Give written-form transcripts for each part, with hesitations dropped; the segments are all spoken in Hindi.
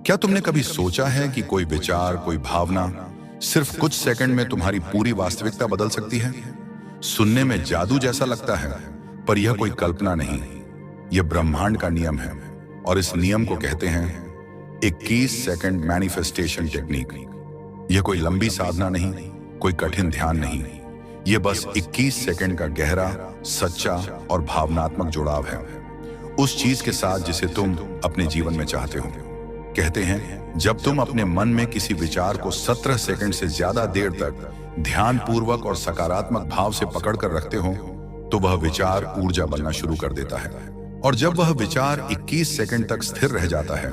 क्या तुमने कभी सोचा है कि कोई विचार, कोई भावना सिर्फ कुछ सेकंड में तुम्हारी पूरी वास्तविकता बदल सकती है? सुनने में जादू जैसा लगता है, पर यह कोई कल्पना नहीं, यह ब्रह्मांड का नियम है। और इस नियम को कहते हैं 21 सेकंड मैनिफेस्टेशन टेक्निक। यह कोई लंबी साधना नहीं, कोई कठिन ध्यान नहीं, यह बस 21 सेकंड का गहरा, सच्चा और भावनात्मक जुड़ाव है उस चीज के साथ जिसे तुम अपने जीवन में चाहते हो। कहते हैं जब तुम अपने मन में किसी विचार को 17 सेकंड से ज्यादा देर तक ध्यान पूर्वक और सकारात्मक भाव से पकड़ कर रखते हो, तो वह विचार ऊर्जा बनना शुरू कर देता है। और जब वह विचार 21 सेकंड तक स्थिर रह जाता है,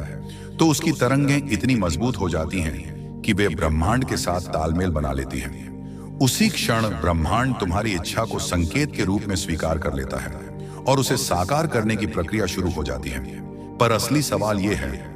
तो उसकी तरंगें इतनी मजबूत हो जाती हैं कि वे ब्रह्मांड के साथ तालमेल बना लेती हैं। उसी क्षण ब्रह्मांड तुम्हारी इच्छा को संकेत के रूप में स्वीकार कर लेता है और उसे साकार करने की प्रक्रिया शुरू हो जाती है। पर असली सवाल यह है,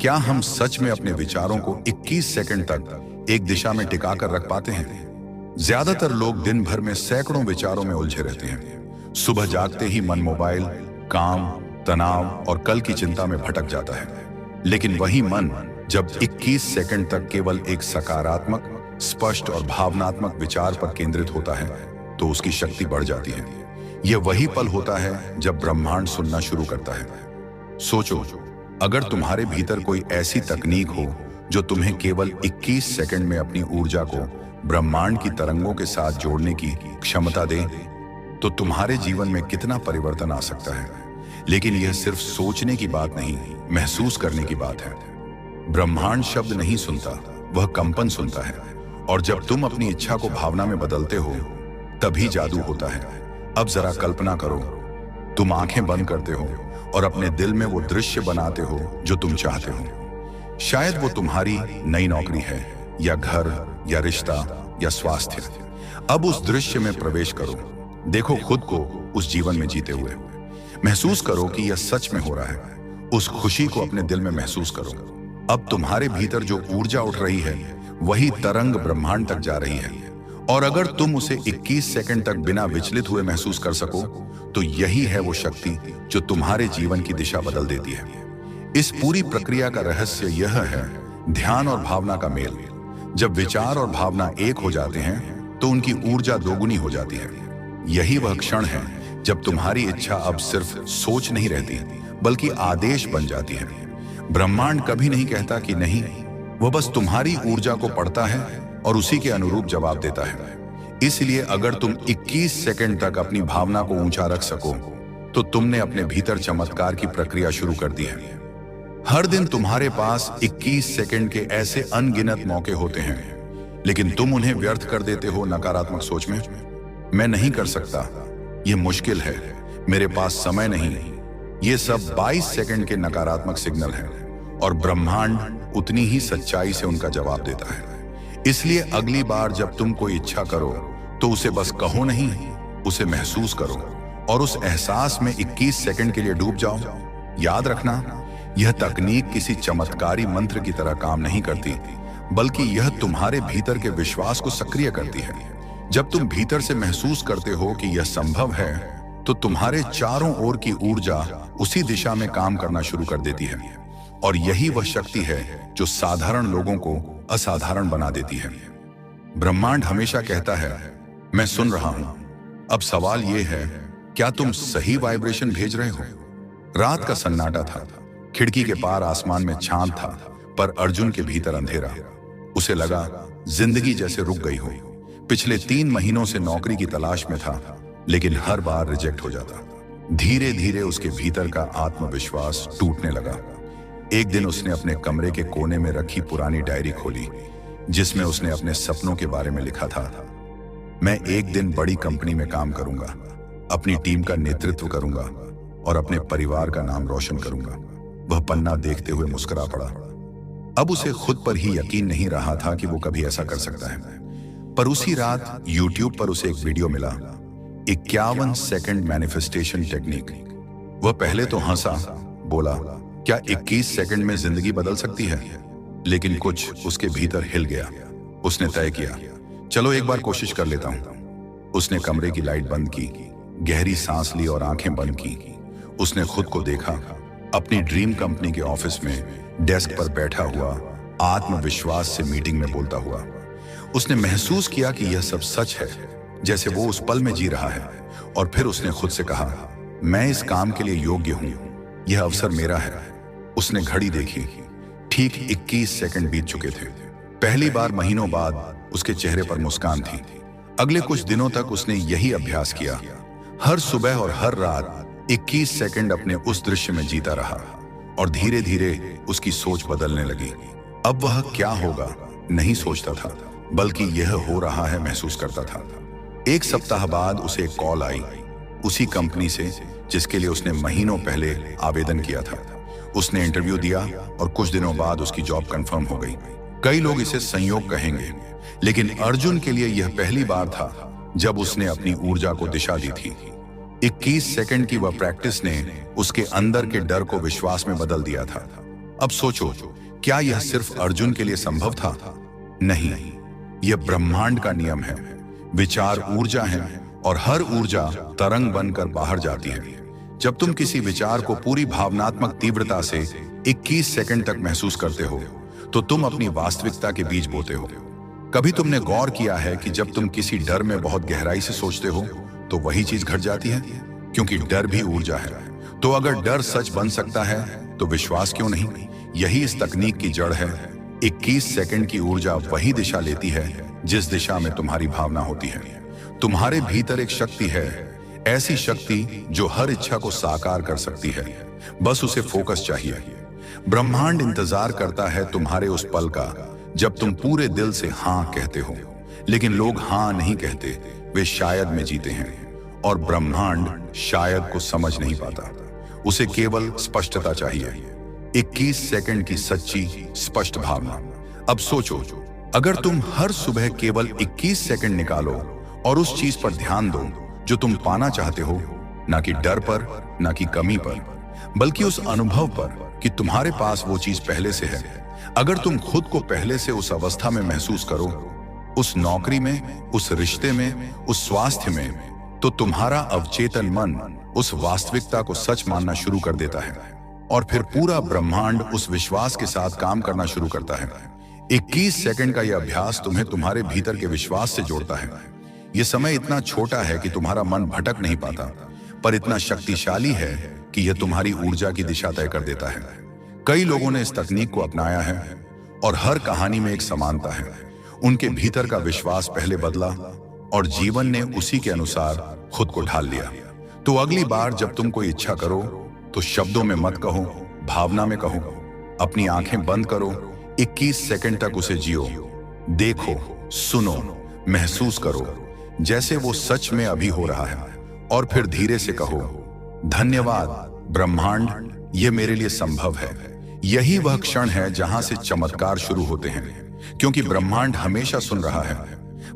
क्या हम सच में अपने विचारों को 21 सेकंड तक एक दिशा में टिका कर रख पाते हैं? ज्यादातर लोग दिन भर में सैकड़ों विचारों में उलझे रहते हैं। सुबह जागते ही मन मोबाइल, काम, तनाव और कल की चिंता में भटक जाता है। लेकिन वही मन जब 21 सेकंड तक केवल एक सकारात्मक, स्पष्ट और भावनात्मक विचार पर केंद्रित होता है, तो उसकी शक्ति बढ़ जाती है। यह वही पल होता है जब ब्रह्मांड सुनना शुरू करता है। सोचो, अगर तुम्हारे भीतर कोई ऐसी तकनीक हो जो तुम्हें केवल 21 सेकंड में अपनी ऊर्जा को ब्रह्मांड की तरंगों के साथ जोड़ने की क्षमता दे, तो तुम्हारे जीवन में कितना परिवर्तन आ सकता है। लेकिन यह सिर्फ सोचने की बात नहीं, महसूस करने की बात है। ब्रह्मांड शब्द नहीं सुनता, वह कंपन सुनता है। और जब तुम अपनी इच्छा को भावना में बदलते हो, तभी जादू होता है। अब जरा कल्पना करो, तुम आंखें बंद करते हो और अपने दिल में वो दृश्य बनाते हो जो तुम चाहते हो। शायद वो तुम्हारी नई नौकरी है, या घर, या रिश्ता, या स्वास्थ्य। अब उस दृश्य में प्रवेश करो, देखो खुद को उस जीवन में जीते हुए। महसूस करो कि यह सच में हो रहा है। उस खुशी को अपने दिल में महसूस करो। अब तुम्हारे भीतर जो ऊर्जा उठ रही है, वही तरंग ब्रह्मांड तक जा रही है। और अगर तुम उसे 21 सेकंड तक बिना विचलित हुए महसूस कर सको, तो यही है वो शक्ति जो तुम्हारे जीवन की दिशा बदल देती है। इस पूरी प्रक्रिया का रहस्य यह है, ध्यान और भावना का मेल। जब विचार और भावना एक हो जाते हैं, तो उनकी ऊर्जा दोगुनी हो जाती है। यही वह क्षण है जब तुम्हारी इच्छा अब सिर्फ सोच नहीं रहती, बल्कि आदेश बन जाती है। ब्रह्मांड कभी नहीं कहता कि नहीं, वह बस तुम्हारी ऊर्जा को पढ़ता है और उसी के अनुरूप जवाब देता है। इसलिए अगर तुम 21 सेकंड तक अपनी भावना को ऊंचा रख सको, तो तुमने अपने भीतर चमत्कार की प्रक्रिया शुरू कर दी है। हर दिन तुम्हारे पास 21 सेकंड के ऐसे अनगिनत मौके होते हैं, लेकिन तुम उन्हें व्यर्थ कर देते हो नकारात्मक सोच में। मैं नहीं कर सकता, यह मुश्किल है, मेरे पास समय नहीं। ये सब 22 सेकंड के नकारात्मक सिग्नल हैं, और ब्रह्मांड उतनी ही सच्चाई से उनका जवाब देता है। इसलिए अगली बार जब तुम कोई इच्छा करो, तो उसे बस कहो नहीं, उसे महसूस करो और उस एहसास में 21 सेकंड के लिए डूब जाओ। याद रखना, यह तकनीक किसी चमत्कारी मंत्र की तरह काम नहीं करती, बल्कि यह तुम्हारे भीतर के विश्वास को सक्रिय करती है। जब तुम भीतर से महसूस करते हो कि यह संभव है, तो तुम्हारे चारों ओर की ऊर्जा उसी दिशा में काम करना शुरू कर देती है। और यही वह शक्ति है जो साधारण लोगों को असाधारण बना देती है। ब्रह्मांड हमेशा कहता है, मैं सुन रहा हूं। अब सवाल यह है, क्या तुम सही वाइब्रेशन भेज रहे हो? रात का सन्नाटा था, खिड़की के पार आसमान में चांद था, पर अर्जुन के भीतर अंधेरा। उसे लगा जिंदगी जैसे रुक गई हो। पिछले 3 महीनों से नौकरी की तलाश में था, लेकिन हर बार रिजेक्ट हो जाता। धीरे धीरे उसके भीतर का आत्मविश्वास टूटने लगा। एक दिन उसने अपने कमरे के कोने में रखी पुरानी डायरी खोली, जिसमें उसने अपने सपनों के बारे में लिखा था। मैं एक दिन बड़ी कंपनी में काम करूंगा, अपनी टीम का नेतृत्व करूंगा और अपने परिवार का नाम रोशन करूंगा। वह पन्ना देखते हुए मुस्कुरा पड़ा। अब उसे खुद पर ही यकीन नहीं रहा था कि वो कभी ऐसा कर सकता है। पर उसी रात YouTube पर उसे एक वीडियो मिला, 51 सेकंड मैनिफेस्टेशन टेक्निक। वह पहले तो हंसा, बोला, क्या 21 सेकंड में जिंदगी बदल सकती है? लेकिन कुछ उसके भीतर हिल गया। उसने तय किया, चलो एक बार कोशिश कर लेता हूं। उसने कमरे की लाइट बंद की, गहरी सांस ली और आंखें बंद की। उसने खुद को देखा, अपनी ड्रीम कंपनी के ऑफिस में डेस्क पर बैठा हुआ, आत्मविश्वास से मीटिंग में बोलता हुआ। उसने महसूस किया कि यह सब सच है, जैसे वो उस पल में जी रहा है। और फिर उसने खुद से कहा, मैं इस काम के लिए योग्य हूं, यह अवसर मेरा है। उसने घड़ी देखी, ठीक 21 सेकंड बीत चुके थे। पहली बार महीनों बाद उसके चेहरे पर मुस्कान थी। अगले कुछ दिनों तक उसने यही अभ्यास किया। हर सुबह और हर रात 21 सेकंड अपने उस दृश्य में जीता रहा और धीरे धीरे उसकी सोच बदलने लगी। अब वह क्या होगा नहीं सोचता था, बल्कि यह हो रहा है महसूस करता था। एक सप्ताह बाद उसे एक कॉल आई, उसी कंपनी से जिसके लिए उसने महीनों पहले आवेदन किया था। उसने इंटरव्यू दिया और कुछ दिनों बाद उसकी जॉब कंफर्म हो गई। कई लोग इसे संयोग कहेंगे, लेकिन अर्जुन के लिए यह पहली बार था जब उसने अपनी ऊर्जा को दिशा दी थी। 21 सेकंड की वह प्रैक्टिस ने उसके अंदर के डर को विश्वास में बदल दिया था। अब सोचो, क्या यह सिर्फ अर्जुन के लिए संभव था? नहीं, यह ब्रह्मांड का नियम है। विचार ऊर्जा है और हर ऊर्जा तरंग बनकर बाहर जाती है। जब तुम किसी विचार को पूरी भावनात्मक तीव्रता से 21 सेकंड तक महसूस करते हो, तो तुम अपनी वास्तविकता के बीज बोते हो। कभी तुमने गौर किया है कि जब तुम किसी डर में बहुत गहराई से सोचते हो, तो वही चीज घट जाती है? क्योंकि डर भी ऊर्जा है। तो अगर डर सच बन सकता है, तो विश्वास क्यों नहीं? यही इस तकनीक की जड़ है। 21 सेकंड की ऊर्जा वही दिशा लेती है जिस दिशा में तुम्हारी भावना होती है। तुम्हारे भीतर एक शक्ति है, ऐसी शक्ति जो हर इच्छा को साकार कर सकती है। बस उसे फोकस चाहिए। ब्रह्मांड इंतजार करता है तुम्हारे उस पल का जब तुम पूरे दिल से हाँ कहते हो। लेकिन लोग हाँ नहीं कहते, वे शायद में जीते हैं। और ब्रह्मांड शायद को समझ नहीं पाता, उसे केवल स्पष्टता चाहिए। 21 सेकंड की सच्ची स्पष्ट भावना। अब सोचो, अगर तुम हर सुबह केवल 21 सेकंड निकालो और उस चीज पर ध्यान दो जो तुम पाना चाहते हो, ना कि डर पर, ना कि कमी पर, बल्कि उस अनुभव पर कि तुम्हारे पास वो चीज पहले से है। अगर तुम खुद को पहले से उस अवस्था में महसूस करो, उस नौकरी में, उस रिश्ते में, उस स्वास्थ्य में, तो तुम्हारा अवचेतन मन उस वास्तविकता को सच मानना शुरू कर देता है। और फिर पूरा ब्रह्मांड उस विश्वास के साथ काम करना शुरू करता है। 21 सेकंड का यह अभ्यास तुम्हें तुम्हारे भीतर के विश्वास से जोड़ता है। यह समय इतना छोटा है कि तुम्हारा मन भटक नहीं पाता, पर इतना शक्तिशाली है कि यह तुम्हारी ऊर्जा की दिशा तय कर देता है। कई लोगों ने इस तकनीक को अपनाया है और हर कहानी में एक समानता है। उनके भीतर का विश्वास पहले बदला और जीवन ने उसी के अनुसार खुद को ढाल लिया। तो अगली बार जब तुम कोई इच्छा करो, तो शब्दों में मत कहो, भावना में कहो। अपनी आंखें बंद करो, 21 सेकंड तक उसे जियो, देखो, सुनो, महसूस करो जैसे वो सच में अभी हो रहा है। और फिर धीरे से कहो, धन्यवाद ब्रह्मांड, ये मेरे लिए संभव है। यही वह क्षण है जहां से चमत्कार शुरू होते हैं, क्योंकि ब्रह्मांड हमेशा सुन रहा है।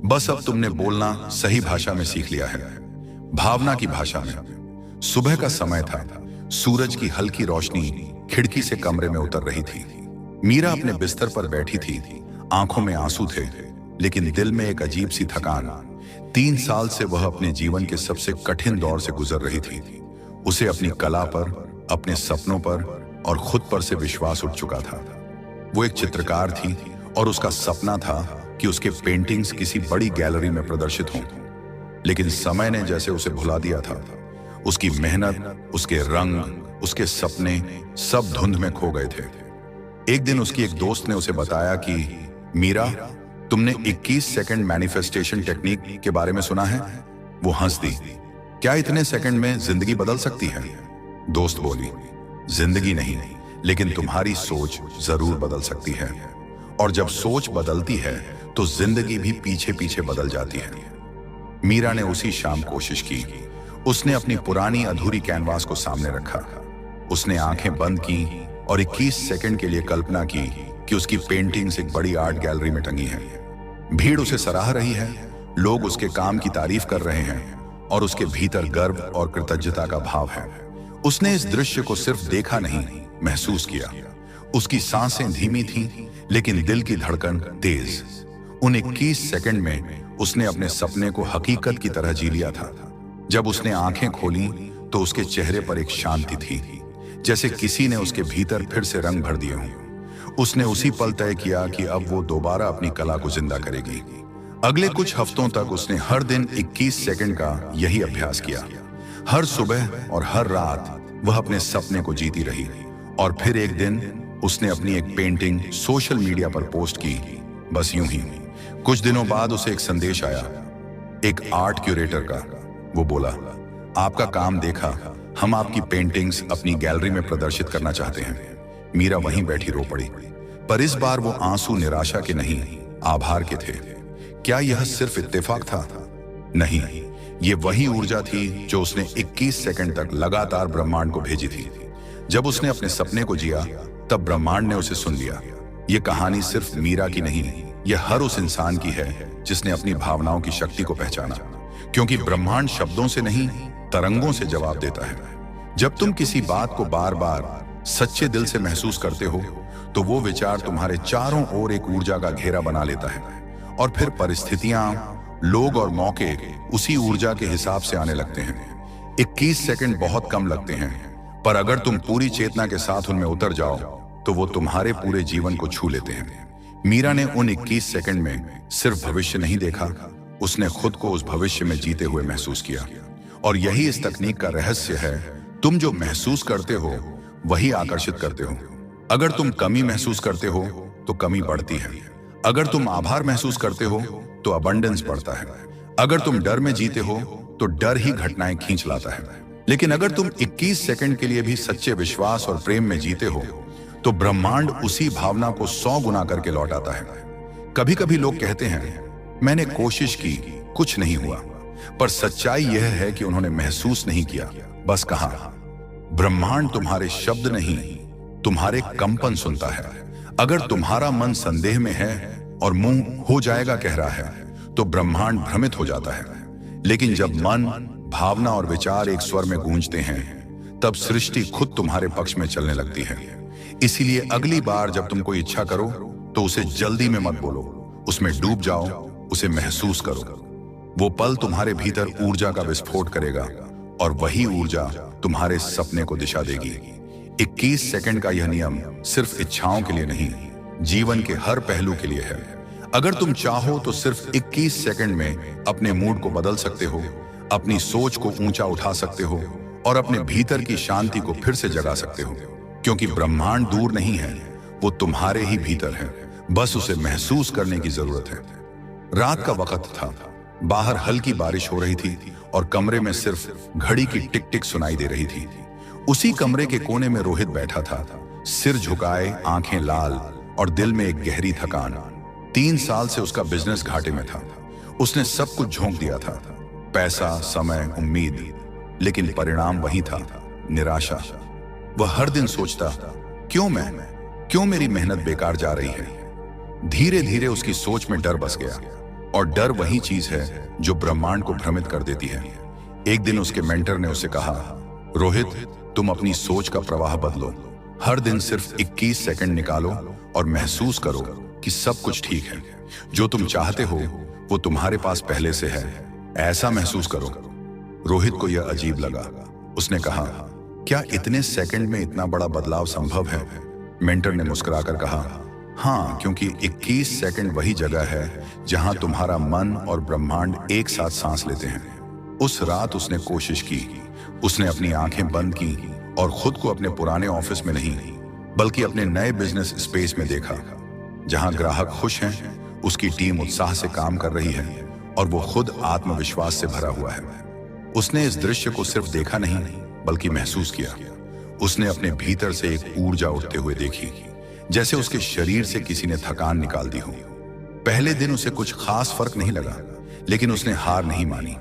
बस अब तुमने बोलना सही भाषा में सीख लिया है, भावना की भाषा में। सुबह का समय था, सूरज की हल्की रोशनी खिड़की से कमरे में उतर रही थी। मीरा अपने बिस्तर पर बैठी थी, आंखों में आंसू थे, लेकिन दिल में एक अजीब सी थकान। 3 साल से वह अपने जीवन के सबसे कठिन दौर से गुजर रही थी। उसे अपनी कला पर, अपने सपनों पर और खुद पर से विश्वास उठ चुका था। वो एक चित्रकार थी और उसका सपना था कि उसके पेंटिंग्स किसी बड़ी गैलरी में प्रदर्शित हों। लेकिन समय ने जैसे उसे भुला दिया था। उसकी मेहनत, उसके रंग, उसके सपने सब धुंध में खो गए थे। एक दिन उसकी एक दोस्त ने उसे बताया कि मीरा, तुमने 21 सेकंड मैनिफेस्टेशन टेक्निक के बारे में सुना है? वो हंस दी। क्या इतने सेकंड में जिंदगी बदल सकती है? दोस्त बोली, जिंदगी नहीं, लेकिन तुम्हारी सोच जरूर बदल सकती है। और जब सोच बदलती है तो जिंदगी भी पीछे पीछे बदल जाती है। मीरा ने उसी शाम कोशिश की। उसने अपनी पुरानी अधूरी कैनवास को सामने रखा। उसने आंखें बंद की और 21 सेकंड के लिए कल्पना की कि उसकी पेंटिंग्स एक बड़ी आर्ट गैलरी में टंगी हैं। भीड़ उसे सराह रही है, लोग उसके काम की तारीफ कर रहे हैं और उसके भीतर गर्व और कृतज्ञता का भाव है। उसने इस दृश्य को सिर्फ देखा नहीं, महसूस किया। उसकी सांसें धीमी थीं, लेकिन दिल की धड़कन तेज। उन 21 सेकंड में उसने अपने सपने को हकीकत की तरह जी लिया था। जब उसने आंखें खोली तो उसके चेहरे पर एक शांति थी, जैसे किसी ने उसके भीतर फिर से रंग भर दिए हों। उसने उसी पल तय किया कि अब वो दोबारा अपनी कला को जिंदा करेगी। अगले कुछ हफ्तों तक उसने हर दिन 21 सेकंड का यही अभ्यास किया। हर सुबह और हर रात वह अपने सपने को जीती रही। और फिर एक दिन उसने अपनी एक पेंटिंग सोशल मीडिया पर पोस्ट की, बस यूं ही। कुछ दिनों बाद उसे एक संदेश आया, एक आर्ट क्यूरेटर का। वो बोला, आपका काम देखा, हम आपकी पेंटिंग्स अपनी गैलरी में प्रदर्शित करना चाहते हैं। मीरा वहीं बैठी रो पड़ी, पर इस बार वो आंसू निराशा के नहीं, आभार के थे। क्या यह सिर्फ इत्तेफाक था? नहीं, ये वही ऊर्जा थी जो उसने 21 सेकंड तक लगातार ब्रह्मांड को भेजी थी। जब उसने अपने सपने को जिया, तब ब्रह्मांड ने उसे सुन लिया। ये कहानी सिर्फ मीरा की नहीं, यह हर उस इंसान की है जिसने अपनी भावनाओं की शक्ति को पहचाना। क्योंकि ब्रह्मांड शब्दों से नहीं, तरंगों से जवाब देता है। जब तुम किसी बात को बार बार सच्चे दिल से महसूस करते हो, तो वो विचार तुम्हारे चारों ओर एक ऊर्जा का घेरा बना लेता है। और फिर परिस्थितियां, लोग और मौके उसी ऊर्जा के हिसाब से आने लगते हैं। 21 सेकंड बहुत कम लगते हैं, पर अगर तुम पूरी चेतना के साथ उनमें उतर जाओ, तो वो तुम्हारे पूरे जीवन को छू लेते हैं। मीरा ने उन 21 सेकंड में सिर्फ भविष्य नहीं देखा, उसने खुद को उस भविष्य में जीते हुए महसूस किया। और यही इस तकनीक का रहस्य है। तुम जो महसूस करते हो वही आकर्षित करते हो। अगर तुम कमी महसूस करते हो तो कमी बढ़ती है। अगर तुम आभार महसूस करते हो तो अबंडेंस बढ़ता है। अगर तुम डर में जीते हो तो डर ही घटनाएं खींच लाता है। लेकिन अगर तुम 21 सेकंड के लिए भी सच्चे विश्वास और प्रेम में जीते हो, तो ब्रह्मांड उसी भावना को 100 गुना करके लौट आता है। कभी कभी लोग कहते हैं, मैंने कोशिश की, कुछ नहीं हुआ। पर सच्चाई यह है कि उन्होंने महसूस नहीं किया, बस कहा। ब्रह्मांड तुम्हारे शब्द नहीं, तुम्हारे कंपन सुनता है। अगर तुम्हारा मन संदेह में है और मुंह हो जाएगा कह रहा है, तो ब्रह्मांड भ्रमित हो जाता है। लेकिन जब मन, भावना और विचार एक स्वर में गूंजते हैं, तब सृष्टि खुद तुम्हारे पक्ष में चलने लगती है। इसीलिए अगली बार जब तुम कोई इच्छा करो, तो उसे जल्दी में मत बोलो, उसमें डूब जाओ, उसे महसूस करो। वो पल तुम्हारे भीतर ऊर्जा का विस्फोट करेगा, और वही ऊर्जा तुम्हारे सपने को दिशा देगी। 21 सेकंड का यह नियम सिर्फ इच्छाओं के लिए नहीं, जीवन के हर पहलू के लिए है। अगर तुम चाहो तो सिर्फ 21 सेकंड में अपने मूड को बदल सकते हो, अपनी सोच को ऊंचा उठा सकते हो, और अपने भीतर की शांति को फिर से जगा सकते हो। क्योंकि ब्रह्मांड दूर नहीं है, वो तुम्हारे ही भीतर है, बस उसे महसूस करने की जरूरत है। रात का वक्त था, बाहर हल्की बारिश हो रही थी और कमरे में सिर्फ घड़ी की टिक टिक सुनाई दे रही थी। उसी कमरे के कोने में रोहित बैठा था, सिर झुकाए, आंखें लाल और दिल में एक गहरी थकान। 3 साल से उसका बिजनेस घाटे में था। उसने सब कुछ झोंक दिया था, पैसा, समय, उम्मीद, लेकिन परिणाम वही था, निराशा। वह हर दिन सोचता, क्यों मेरी मेहनत बेकार जा रही है। धीरे धीरे उसकी सोच में डर बस गया, और डर वही चीज है जो ब्रह्मांड को भ्रमित कर देती है। एक दिन उसके मेंटर ने उसे कहा, रोहित, तुम अपनी सोच का प्रवाह बदलो। हर दिन सिर्फ 21 सेकंड निकालो और महसूस करो कि सब कुछ ठीक है। जो तुम चाहते हो वो तुम्हारे पास पहले से है, ऐसा महसूस करो। रोहित को यह अजीब लगा। उसने कहा, क्या इतने सेकंड में इतना बड़ा बदलाव संभव है? मेंटर ने मुस्कुराकर कहा, हाँ, क्योंकि 21 सेकंड वही जगह है जहां तुम्हारा मन और ब्रह्मांड एक साथ सांस लेते हैं। उस रात उसने कोशिश की। उसने अपनी आंखें बंद की और खुद को अपने पुराने ऑफिस में नहीं, बल्कि अपने नए बिजनेस स्पेस में देखा, जहां ग्राहक खुश हैं, उसकी टीम उत्साह से काम कर रही है और वो खुद आत्मविश्वास से भरा हुआ है। उसने इस दृश्य को सिर्फ देखा नहीं, बल्कि महसूस किया। उसने अपने भीतर से एक ऊर्जा उठते हुए देखी, जैसे उसके शरीर से किसी ने थकान निकाल दी हो। पहले दिन उसे कुछ खास फर्क नहीं लगा, लेकिन उसने हार नहीं मानी।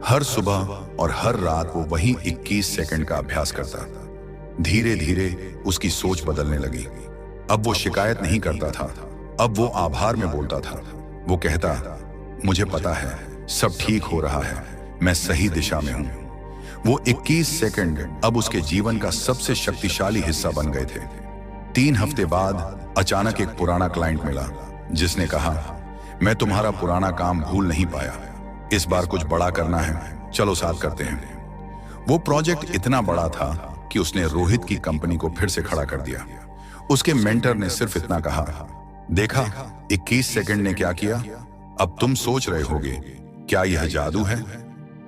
हर सुबह और हर रात वो वही 21 सेकंड का अभ्यास करता। धीरे धीरे उसकी सोच बदलने लगी। अब वो शिकायत नहीं करता था, अब वो आभार में बोलता था। वो कहता, मुझे पता है सब ठीक हो रहा है, मैं सही दिशा में हूं। वो 21 सेकंड अब उसके जीवन का सबसे शक्तिशाली हिस्सा बन गए थे। 3 हफ्ते बाद अचानक एक पुराना क्लाइंट मिला, जिसने कहा, मैं तुम्हारा पुराना काम भूल नहीं पाया, इस बार कुछ बड़ा करना है, चलो साथ करते हैं। वो प्रोजेक्ट इतना बड़ा था कि उसने रोहित की कंपनी को फिर से खड़ा कर दिया। उसके मेंटर ने सिर्फ इतना कहा, देखा 21 सेकंड ने क्या किया। अब तुम सोच रहे होगे, क्या यह जादू है?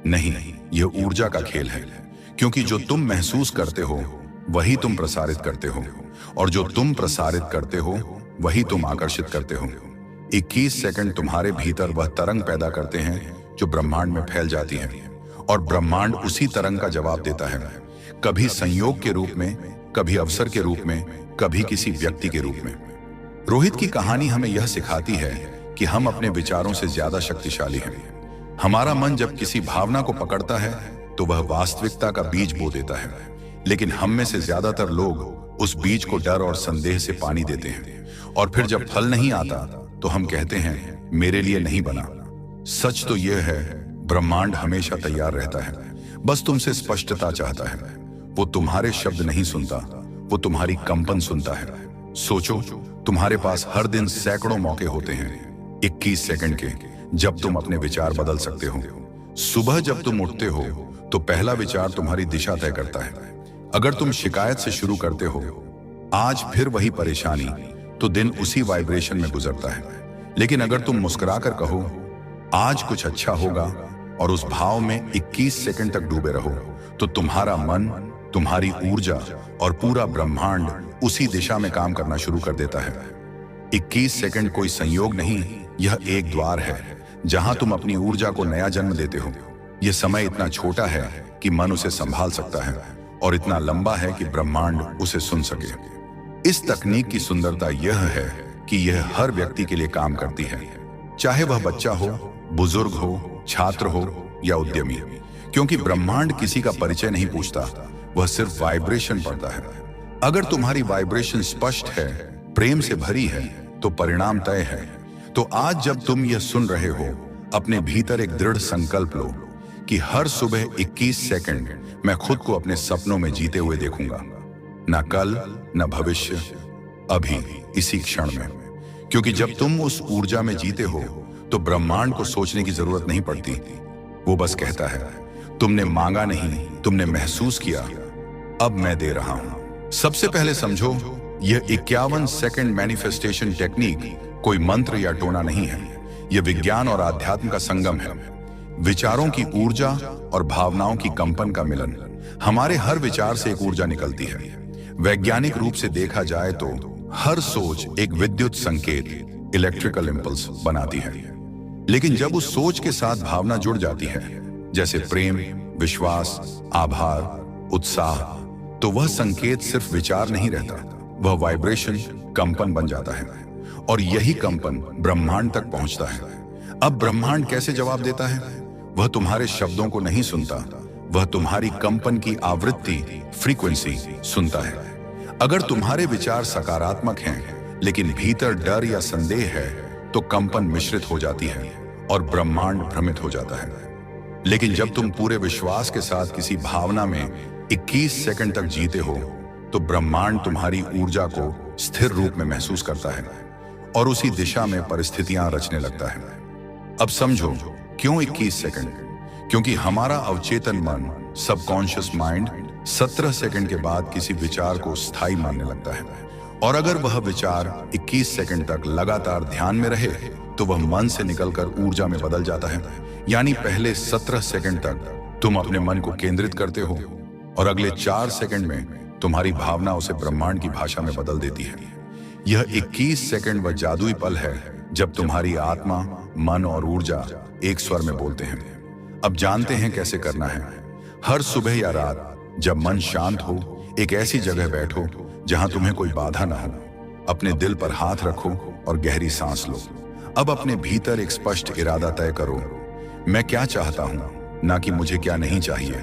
नहीं, यह ऊर्जा का खेल है। क्योंकि जो तुम महसूस करते हो वही तुम प्रसारित करते हो, और जो तुम प्रसारित करते हो वही तुम आकर्षित करते हो। 21 सेकंड तुम्हारे भीतर वह तरंग पैदा करते हैं जो ब्रह्मांड में फैल जाती है, और ब्रह्मांड उसी तरंग का जवाब देता है, कभी संयोग के रूप में, कभी अवसर के रूप में, कभी किसी व्यक्ति के रूप में। रोहित की कहानी हमें यह सिखाती है कि हम अपने विचारों से ज्यादा शक्तिशाली हैं। हमारा मन जब किसी भावना को पकड़ता है तो वह वास्तविकता का बीज बो देता है, लेकिन हम में से ज्यादातर लोग उस बीज को डर और संदेह से पानी देते हैं, और फिर जब फल नहीं आता तो हम कहते हैं मेरे लिए नहीं बना। सच तो यह है, ब्रह्मांड हमेशा तैयार रहता है, बस तुमसे स्पष्टता चाहता है। वो तुम्हारे शब्द नहीं सुनता, वो तुम्हारी कंपन सुनता है। सोचो, तुम्हारे पास हर दिन सैकड़ों मौके होते हैं 21 सेकंड के, जब तुम अपने विचार बदल सकते हो। सुबह जब तुम उठते हो तो पहला विचार तुम्हारी दिशा तय करता है। अगर तुम शिकायत से शुरू करते हो, आज फिर वही परेशानी, तो दिन उसी वाइब्रेशन में गुजरता है। लेकिन अगर तुम मुस्कुराकर कहो आज कुछ अच्छा होगा, और उस भाव में 21 सेकंड तक डूबे रहो, तो तुम्हारा मन, तुम्हारी ऊर्जा और पूरा ब्रह्मांड उसी दिशा में काम करना शुरू कर देता है। 21 सेकंड कोई संयोग नहीं, यह एक द्वार है जहां तुम अपनी ऊर्जा को नया जन्म देते हो। यह समय इतना छोटा है कि मन उसे संभाल सकता है, और इतना लंबा है कि ब्रह्मांड उसे सुन सके। इस तकनीक की सुंदरता यह है कि यह हर व्यक्ति के लिए काम करती है, चाहे वह बच्चा हो, बुजुर्ग हो, छात्र हो या उद्यमी, क्योंकि ब्रह्मांड किसी का परिचय नहीं पूछता, वह सिर्फ वाइब्रेशन पढ़ता है। अगर तुम्हारी वाइब्रेशन स्पष्ट है, प्रेम से भरी है, तो परिणाम तय है। तो आज जब तुम यह सुन रहे हो, अपने भीतर एक दृढ़ संकल्प लो कि हर सुबह 21 सेकंड मैं खुद को अपने सपनों में जीते हुए देखूंगा। न कल, न भविष्य, अभी, इसी क्षण में। क्योंकि जब तुम उस ऊर्जा में जीते हो तो ब्रह्मांड को सोचने की जरूरत नहीं पड़ती, वो बस कहता है, तुमने मांगा नहीं, तुमने महसूस किया, अब मैं दे रहा हूं। सबसे पहले समझो, यह 51 सेकंड मैनिफेस्टेशन टेक्निक कोई मंत्र या टोना नहीं है। यह विज्ञान और आध्यात्म का संगम है, विचारों की ऊर्जा और भावनाओं की कंपन का मिलन। हमारे हर विचार से एक ऊर्जा निकलती है। वैज्ञानिक रूप से देखा जाए तो हर सोच एक विद्युत संकेत, इलेक्ट्रिकल इंपल्स बनाती है। लेकिन जब उस सोच के साथ भावना जुड़ जाती है, जैसे प्रेम, विश्वास, आभार, उत्साह, तो वह संकेत सिर्फ विचार नहीं रहता, वह वाइब्रेशन, कंपन बन जाता है, और यही कंपन ब्रह्मांड तक पहुंचता है। अब ब्रह्मांड कैसे जवाब देता है? वह तुम्हारे शब्दों को नहीं सुनता, वह तुम्हारी कंपन की आवृत्ति, फ्रीक्वेंसी सुनता है। अगर तुम्हारे विचार सकारात्मक हैं, लेकिन भीतर डर या संदेह है, तो कंपन मिश्रित हो जाती है और ब्रह्मांड भ्रमित हो जाता है। लेकिन जब तुम पूरे विश्वास के साथ किसी भावना में 21 सेकंड तक जीते हो, तो ब्रह्मांड तुम्हारी ऊर्जा को स्थिर रूप में महसूस करता है और उसी दिशा में परिस्थितियां रचने लगता है। अब समझो, क्यों 21 सेकंड? क्योंकि हमारा अवचेतन मन, सबकॉन्शियस माइंड 17 सेकंड के बाद किसी विचार को स्थायी मानने लगता है, और अगर वह विचार 21 सेकंड तक लगातार ध्यान में रहे तो वह मन से निकलकर ऊर्जा में बदल जाता है। यानी पहले 17 सेकंड तक तुम अपने मन को केंद्रित करते हो, और अगले 4 सेकंड में तुम्हारी भावना उसे ब्रह्मांड की भाषा में बदल देती है। यह 21 सेकंड वह जादुई पल है जब तुम्हारी आत्मा, मन और ऊर्जा एक स्वर में बोलते हैं। अब जानते हैं कैसे करना है। हर सुबह या रात जब मन शांत हो, एक ऐसी जगह बैठो जहां तुम्हें कोई बाधा ना हो। अपने दिल पर हाथ रखो और गहरी सांस लो। अब अपने भीतर एक स्पष्ट इरादा तय करो, मैं क्या चाहता हूं, ना कि मुझे क्या नहीं चाहिए।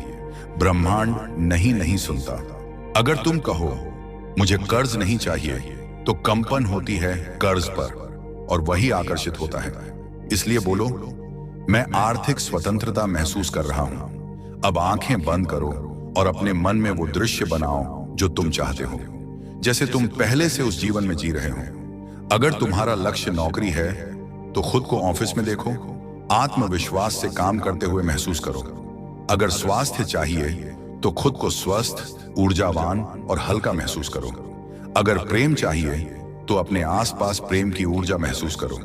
ब्रह्मांड नहीं सुनता। अगर तुम कहो मुझे कर्ज नहीं चाहिए, तो कंपन होती है कर्ज पर, और वही आकर्षित होता है। इसलिए बोलो, मैं आर्थिक स्वतंत्रता महसूस कर रहा हूं। अब आंखें बंद करो और अपने मन में वो दृश्य बनाओ जो तुम चाहते हो, जैसे तुम पहले से उस जीवन में जी रहे हो। अगर तुम्हारा लक्ष्य नौकरी है तो खुद को ऑफिस में देखो, आत्मविश्वास से काम करते हुए महसूस करो। अगर स्वास्थ्य चाहिए तो खुद को स्वस्थ, ऊर्जावान और हल्का महसूस करो। अगर प्रेम चाहिए तो अपने आसपास प्रेम की ऊर्जा महसूस करो।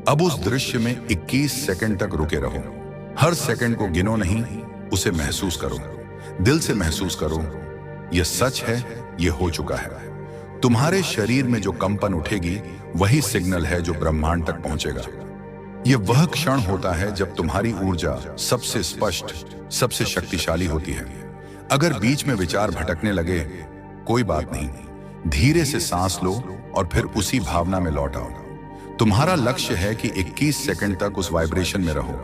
अब उस दृश्य में 21 सेकंड तक रुके रहो। हर सेकंड को गिनो नहीं, उसे महसूस करो, दिल से महसूस करो। यह सच है, यह हो चुका है। तुम्हारे शरीर में जो कंपन उठेगी वही सिग्नल है जो ब्रह्मांड तक पहुंचेगा। यह वह क्षण होता है जब तुम्हारी ऊर्जा सबसे स्पष्ट, सबसे शक्तिशाली होती है। अगर बीच में विचार भटकने लगे, कोई बात नहीं, धीरे से सांस लो और फिर उसी भावना में लौट आओ। तुम्हारा लक्ष्य है कि 21 सेकंड तक उस वाइब्रेशन में रहो,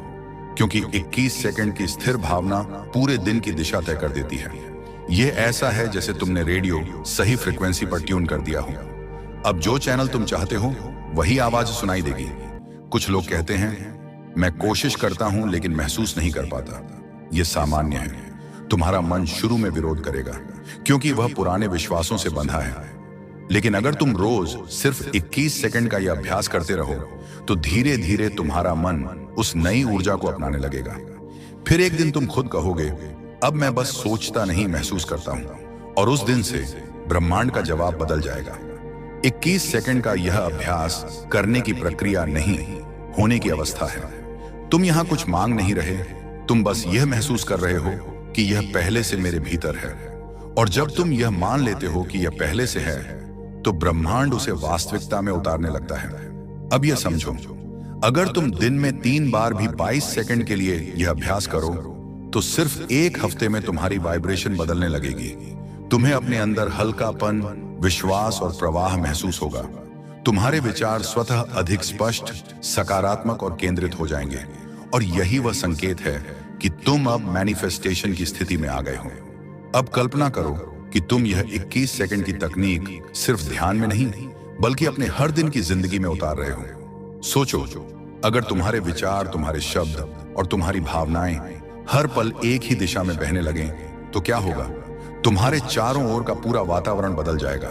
क्योंकि 21 सेकंड की स्थिर भावना पूरे दिन की दिशा तय कर देती है। यह ऐसा है जैसे तुमने रेडियो सही फ्रीक्वेंसी पर ट्यून कर दिया हो। अब जो चैनल तुम चाहते हो वही आवाज सुनाई देगी। कुछ लोग कहते हैं, मैं कोशिश करता हूं लेकिन महसूस नहीं कर पाता। यह सामान्य है। तुम्हारा मन शुरू में विरोध करेगा, क्योंकि वह पुराने विश्वासों से बंधा है। लेकिन अगर तुम रोज सिर्फ 21 सेकंड का यह अभ्यास करते रहो तो धीरे धीरे तुम्हारा मन उस नई ऊर्जा को अपनाने लगेगा। फिर एक दिन तुम खुद कहोगे, अब मैं बस सोचता नहीं, महसूस करता हूं। और उस दिन से ब्रह्मांड का जवाब बदल जाएगा। 21 सेकंड का यह अभ्यास करने की प्रक्रिया नहीं, होने की अवस्था है। तुम यहां कुछ मांग नहीं रहे, तुम बस यह महसूस कर रहे हो कि यह पहले से मेरे भीतर है। और जब तुम यह मान लेते हो कि यह पहले से है, तो ब्रह्मांड उसे वास्तविकता में उतारने लगता है। अब यह समझो, अगर तुम दिन में 3 बार भी 22 सेकंड के लिए यह अभ्यास करो तो सिर्फ 1 हफ्ते में तुम्हारी वाइब्रेशन बदलने लगेगी। तुम्हें अपने अंदर हल्कापन, विश्वास और प्रवाह महसूस होगा। तुम्हारे विचार स्वतः अधिक स्पष्ट, सकारात्मक और केंद्रित हो जाएंगे। और यही वह संकेत है कि तुम अब मैनिफेस्टेशन की स्थिति में आ गए हो। अब कल्पना करो कि तुम यह 21 सेकंड की तकनीक सिर्फ ध्यान में नहीं, बल्कि अपने हर दिन की जिंदगी में उतार रहे हो। सोचो, अगर तुम्हारे विचार, तुम्हारे शब्द और तुम्हारी भावनाएं हर पल एक ही दिशा में बहने लगें, तो क्या होगा? तुम्हारे चारों ओर का पूरा वातावरण बदल जाएगा।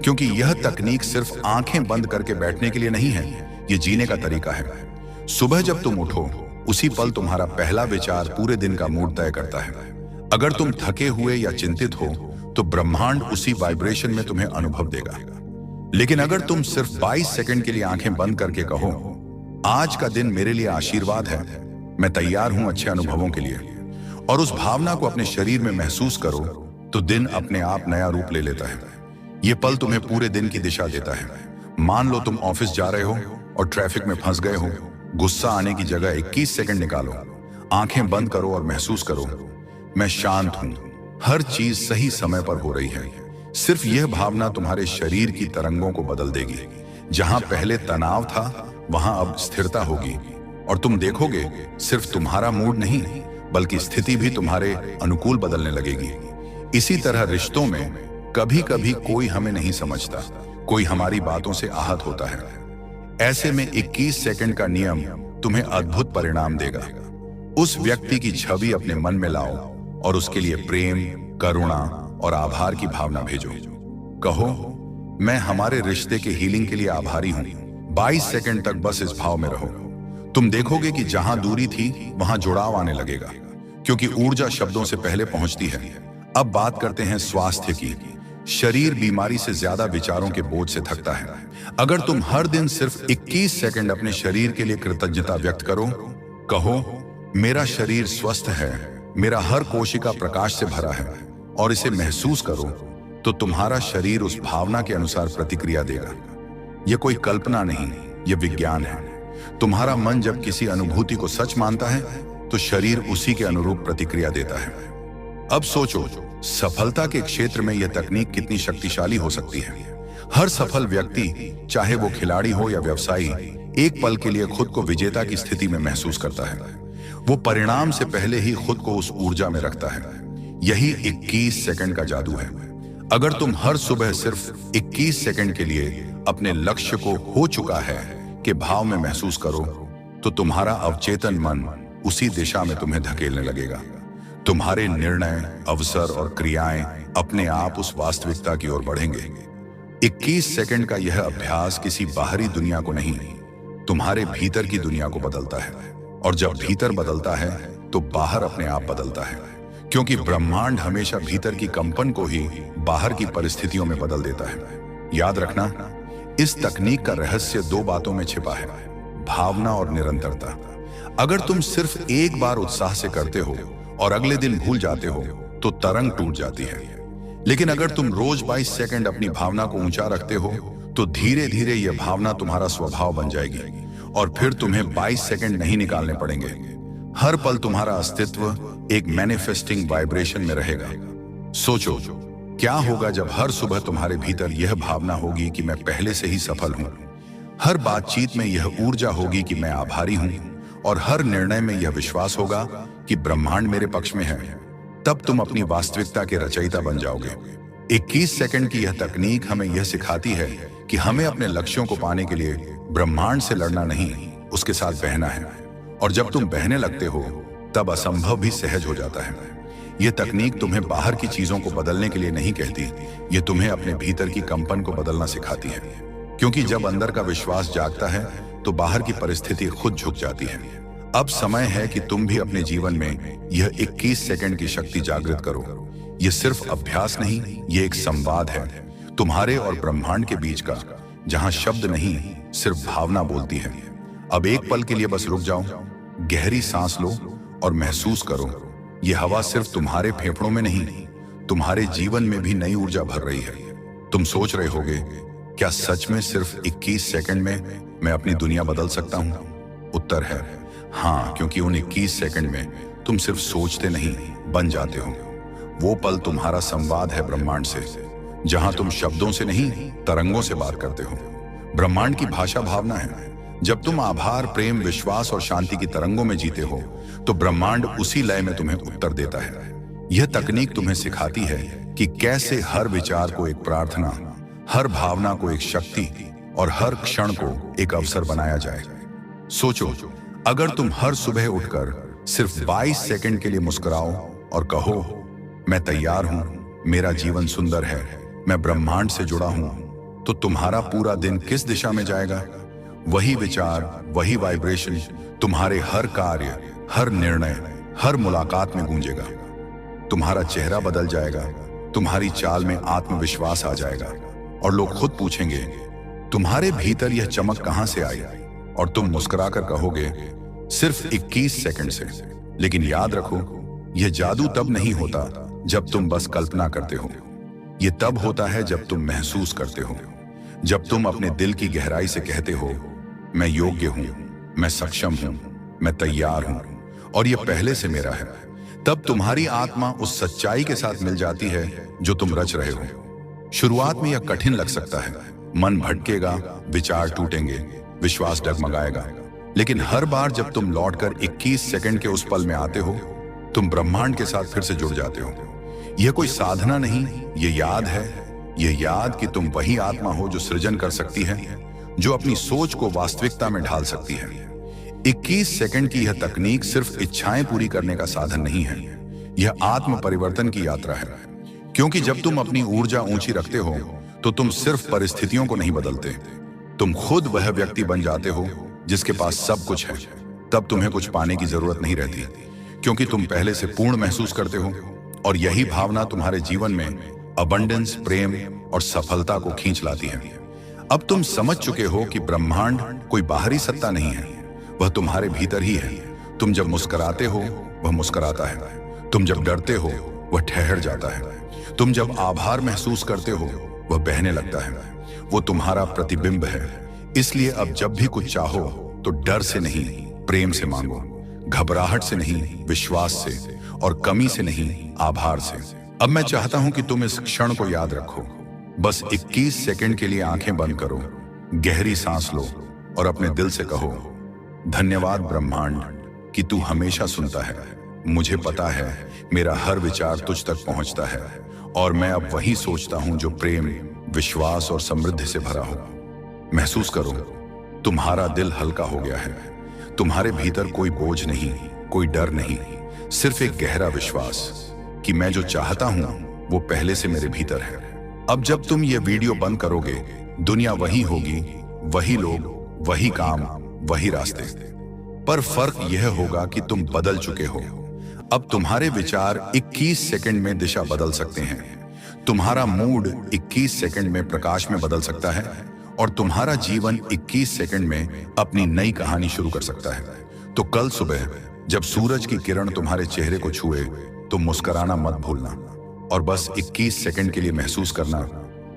क्योंकि यह तकनीक सिर्फ आंखें बंद करके बैठने के लिए नहीं है, यह जीने का तरीका है। सुबह जब तुम उठो, उसी पल तुम्हारा पहला विचार पूरे दिन का मूड तय करता है। अगर तुम थके हुए या चिंतित हो तो ब्रह्मांड उसी वाइब्रेशन में तुम्हें अनुभव देगा। लेकिन अगर तुम सिर्फ 22 सेकंड के लिए आंखें बंद करके कहो, आज का दिन मेरे लिए आशीर्वाद है, मैं तैयार हूं अच्छे अनुभवों के लिए, और उस भावना को अपने शरीर में महसूस करो, तो दिन अपने आप नया रूप ले लेता है। यह पल तुम्हें पूरे दिन की दिशा देता है। मान लो तुम ऑफिस जा रहे हो और ट्रैफिक में फंस गए हो। गुस्सा आने की जगह 21 सेकंड निकालो, आंखें बंद करो और महसूस करो, मैं शांत हूं, हर चीज सही समय पर हो रही है। सिर्फ यह भावना तुम्हारे शरीर की तरंगों को बदल देगी। जहां पहले तनाव था, वहां अब स्थिरता होगी। और तुम देखोगे, सिर्फ तुम्हारा मूड नहीं, बल्कि स्थिति भी तुम्हारे अनुकूल बदलने लगेगी। इसी तरह रिश्तों में कभी कभी कोई हमें नहीं समझता, कोई हमारी बातों से आहत होता है। ऐसे में 21 सेकंड का नियम तुम्हें अद्भुत परिणाम देगा। उस व्यक्ति की छवि अपने मन में लाओ और उसके लिए प्रेम, करुणा और आभार की भावना भेजो। कहो, मैं हमारे रिश्ते के हीलिंग के लिए आभारी हूं। 22 सेकंड तक बस इस भाव में रहो। तुम देखोगे कि जहां दूरी थी वहां जुड़ाव आने लगेगा, क्योंकि ऊर्जा शब्दों से पहले पहुंचती है। अब बात करते हैं स्वास्थ्य की। शरीर बीमारी से ज्यादा विचारों के बोझ से थकता है। अगर तुम हर दिन सिर्फ 21 सेकंड अपने शरीर के लिए कृतज्ञता व्यक्त करो, कहो, मेरा शरीर स्वस्थ है, मेरा हर कोशिका प्रकाश से भरा है, और इसे महसूस करो, तो तुम्हारा शरीर उस भावना के अनुसार प्रतिक्रिया देगा। यह कोई कल्पना नहीं, यह विज्ञान है। तुम्हारा मन जब किसी अनुभूति को सच मानता है, तो शरीर उसी के अनुरूप प्रतिक्रिया देता है। अब सोचो, सफलता के क्षेत्र में यह तकनीक कितनी शक्तिशाली हो सकती है। हर सफल व्यक्ति, चाहे वो खिलाड़ी हो या व्यवसायी, एक पल के लिए खुद को विजेता की स्थिति में महसूस करता है। वो परिणाम से पहले ही खुद को उस ऊर्जा में रखता है। यही 21 सेकंड का जादू है। अगर तुम हर सुबह सिर्फ 21 सेकंड के लिए अपने लक्ष्य को हो चुका है के भाव में महसूस करो, तो तुम्हारा अवचेतन मन उसी दिशा में तुम्हें धकेलने लगेगा। तुम्हारे निर्णय, अवसर और क्रियाएं अपने आप उस वास्तविकता की ओर बढ़ेंगे। 21 सेकंड का यह अभ्यास किसी बाहरी दुनिया को नहीं, तुम्हारे भीतर की दुनिया को बदलता है। और जब भीतर बदलता है, तो बाहर अपने आप बदलता है, क्योंकि ब्रह्मांड हमेशा भीतर की कंपन को ही बाहर की परिस्थितियों में बदल देता है। याद रखना, इस तकनीक का रहस्य 2 बातों में छिपा है, भावना और निरंतरता। अगर तुम सिर्फ एक बार उत्साह से करते हो और अगले दिन भूल जाते हो तो तरंग टूट जाती है। लेकिन अगर तुम रोज 22 सेकंड अपनी भावना को ऊंचा रखते हो तो धीरे धीरे यह भावना तुम्हारा स्वभाव बन जाएगी और फिर तुम्हें 22 सेकंड नहीं निकालने पड़ेंगे। हर पल तुम्हारा अस्तित्व एक मैनिफेस्टिंग वाइब्रेशन में रहेगा। सोचो, क्या होगा जब हर सुबह तुम्हारे भीतर यह भावना होगी कि मैं पहले से ही सफल हूं। हर बातचीत में यह ऊर्जा होगी कि मैं आभारी हूं और हर निर्णय में यह विश्वास होगा कि ब्रह्मांड मेरे पक्ष में है। तब तुम अपनी वास्तविकता के रचयिता बन जाओगे। 21 सेकंड की यह तकनीक हमें यह सिखाती है कि हमें अपने लक्ष्यों को पाने के लिए ब्रह्मांड से लड़ना नहीं, उसके साथ बहना है। और जब तुम बहने लगते हो तब असंभव भी सहज हो जाता है। यह तकनीक तुम्हें बाहर की चीजों को बदलने के लिए नहीं कहती, यह तुम्हें अपने भीतर की कंपन को बदलना सिखाती है। क्योंकि जब अंदर का विश्वास जागता है तो बाहर की परिस्थिति खुद झुक जाती है। अब समय है कि तुम भी अपने जीवन में यह 21 सेकंड की शक्ति जागृत करो। यह सिर्फ अभ्यास नहीं, यह एक संवाद है तुम्हारे और ब्रह्मांड के बीच का, जहां शब्द नहीं सिर्फ भावना बोलती है। अब एक पल के लिए बस रुक जाओ, गहरी सांस लो और महसूस करो, यह हवा सिर्फ तुम्हारे फेफड़ों में नहीं, तुम्हारे जीवन में भी नई ऊर्जा भर रही है। तुम सोच रहे होगे, क्या सच में सिर्फ 21 सेकंड में मैं अपनी दुनिया बदल सकता हूं? उत्तर है हाँ, क्योंकि उन 21 सेकंड में तुम सिर्फ सोचते नहीं, बन जाते हो। वो पल तुम्हारा संवाद है ब्रह्मांड से, जहां तुम शब्दों से नहीं तरंगों से बात करते हो। ब्रह्मांड की भाषा भावना है। जब तुम आभार, प्रेम, विश्वास और शांति की तरंगों में जीते हो तो ब्रह्मांड उसी लय में तुम्हें उत्तर देता है। यह तकनीक तुम्हें सिखाती है कि कैसे हर विचार को एक प्रार्थना, हर भावना को एक शक्ति और हर क्षण को एक अवसर बनाया जाए। सोचो, अगर तुम हर सुबह उठकर सिर्फ 22 सेकंड के लिए मुस्कुराओ और कहो, मैं तैयार हूं, मेरा जीवन सुंदर है, मैं ब्रह्मांड से जुड़ा हूं, तो तुम्हारा पूरा दिन किस दिशा में जाएगा? वही विचार, वही वाइब्रेशन तुम्हारे हर कार्य, हर निर्णय, हर मुलाकात में गूंजेगा। तुम्हारा चेहरा बदल जाएगा, तुम्हारी चाल में आत्मविश्वास आ जाएगा और लोग खुद पूछेंगे, तुम्हारे भीतर यह चमक कहां से आई? और तुम मुस्कुराकर कहोगे, सिर्फ 21 सेकंड से। लेकिन याद रखो, यह जादू तब नहीं होता जब तुम बस कल्पना करते हो। यह तब होता है जब तुम महसूस करते हो, जब तुम अपने दिल की गहराई से कहते हो, मैं योग्य हूं, मैं सक्षम हूं, मैं तैयार हूं और यह पहले से मेरा है। तब तुम्हारी आत्मा उस सच्चाई के साथ मिल जाती है जो तुम रच रहे हो। शुरुआत में यह कठिन लग सकता है, मन भटकेगा, विचार टूटेंगे, विश्वास डगमगाएगा। लेकिन हर बार जब तुम लौटकर 21 सेकंड के उस पल में आते हो, तुम ब्रह्मांड के साथ फिर से जुड़ जाते हो। यह कोई साधना नहीं, यह याद है। यह याद कि तुम वही आत्मा हो जो सृजन कर सकती है, जो अपनी सोच को वास्तविकता में ढाल सकती है। 21 सेकंड की यह तकनीक सिर्फ इच्छाएं पूरी करने का साधन नहीं है, यह आत्म परिवर्तन की यात्रा है। क्योंकि जब तुम अपनी ऊर्जा ऊंची रखते हो तो तुम सिर्फ परिस्थितियों को नहीं बदलते, तुम खुद वह व्यक्ति बन जाते हो जिसके पास सब कुछ है। तब तुम्हें कुछ पाने की जरूरत नहीं रहती, क्योंकि तुम पहले से पूर्ण महसूस करते हो। और यही भावना तुम्हारे जीवन में अबंडेंस, प्रेम और सफलता को खींच लाती है। अब तुम समझ चुके हो कि ब्रह्मांड कोई बाहरी सत्ता नहीं है, वह तुम्हारे भीतर ही है। तुम जब मुस्कुराते हो वह मुस्कुराता है, तुम जब डरते हो वह ठहर जाता है, तुम जब आभार महसूस करते हो वह बहने लगता है। वो तुम्हारा प्रतिबिंब है। इसलिए अब जब भी कुछ चाहो तो डर से नहीं, प्रेम से मांगो, घबराहट से नहीं, विश्वास से, और कमी से नहीं, आभार से। अब मैं चाहता हूं कि तुम इस क्षण को याद रखो। बस 21 सेकंड के लिए आंखें बंद करो, गहरी सांस लो और अपने दिल से कहो, धन्यवाद ब्रह्मांड कि तू हमेशा सुनता है। मुझे पता है मेरा हर विचार तुझ तक पहुंचता है और मैं अब वही सोचता हूं जो प्रेम, विश्वास और समृद्धि से भरा हो। महसूस करो, तुम्हारा दिल हल्का हो गया है। तुम्हारे भीतर कोई बोझ नहीं, कोई डर नहीं, सिर्फ एक गहरा विश्वास कि मैं जो चाहता हूं वो पहले से मेरे भीतर है। अब जब तुम ये वीडियो बंद करोगे, दुनिया वही होगी, वही लोग, वही काम, वही रास्ते, पर फर्क यह होगा कि तुम बदल चुके हो। अब तुम्हारे विचार 21 सेकंड में दिशा बदल सकते हैं। तुम्हारा मूड 21 सेकंड में प्रकाश में बदल सकता है और तुम्हारा जीवन 21 सेकंड में अपनी नई कहानी शुरू कर सकता है। तो कल सुबह जब सूरज की किरण तुम्हारे चेहरे को छुए तो मुस्कुराना मत भूलना और बस 21 सेकंड के लिए महसूस करना,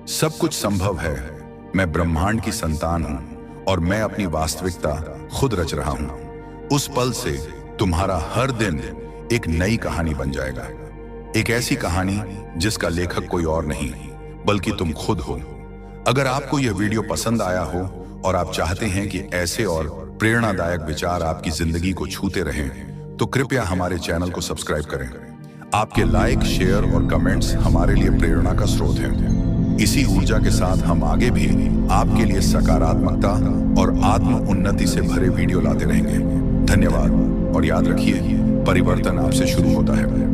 सब कुछ संभव है। मैं ब्रह्मांड की संतान हूं और मैं अपनी वास्तविकता खुद रच रहा हूं। उस पल से तुम्हारा हर दिन एक नई कहानी बन जाएगा, एक ऐसी कहानी जिसका लेखक कोई और नहीं बल्कि तुम खुद हो। अगर आपको यह वीडियो पसंद आया हो और आप चाहते हैं कि ऐसे और प्रेरणादायक विचार आपकी जिंदगी को छूते रहें, तो कृपया हमारे चैनल को सब्सक्राइब करें। आपके लाइक, शेयर और कमेंट्स हमारे लिए प्रेरणा का स्रोत हैं। इसी ऊर्जा के साथ हम आगे भी आपके लिए सकारात्मकता और आत्म उन्नति से भरे वीडियो लाते रहेंगे। धन्यवाद और याद रखिए, परिवर्तन आपसे शुरू होता है।